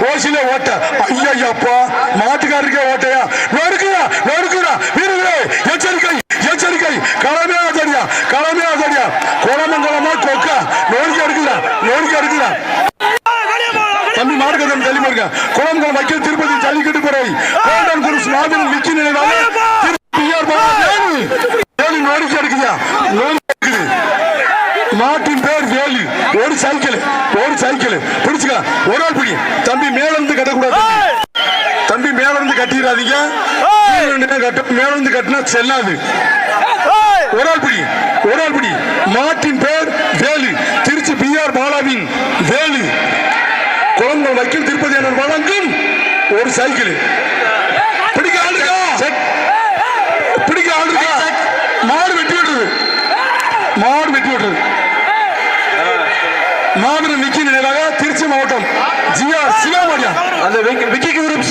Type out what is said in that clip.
ஓசில ஓட்ட ஐயப்பா மாட்டுக்காரருக்கே ஓட்டையா நொறுக்குறா நொறுக்குறா வீரர்களே எச்சரிக்கை எச்சரிக்கை களமே ஆதரியா குளமங்கலமா கொக்கா நோக்கி எடுக்குறா தம்பி மார்க்கதம் தள்ளி மார்க்க குளமங்கலம் வக்கீல் திருப்பதி ஜல்லிக்கட்டு பிறை கோல்டன் குருஸ் மாதவன் மிக்கி நினைவாக நோக்கி எடுக்குதா நோக்கி மாட்டின் பேர் வேலு ஒரு சைக்கிள் பிடிச்சுக்க ஒரு ஆள் பிடி தம்பி மேல இருந்து கட்டக்கூடாது தம்பி மேல இருந்து கட்டிடாதீங்க மேல இருந்து கட்டினா செல்லாது ஒரு ஆள் பிடி மாட்டின் பேர் வேலு திருச்சி பிஆர் பாலாவின் வேலு குழந்தை வக்கீல் திருப்பதி அண்ணன் வழங்கும் ஒரு சைக்கிள் பிடிக்க ஆளுக்கா மாடு வெட்டி விட்டுறது மாபெரும் விக்கி நினைவாக திருச்சி மாவட்டம் ஜிஆர் சிவாமணியா அந்த விக்கிக்கு விருப்பம்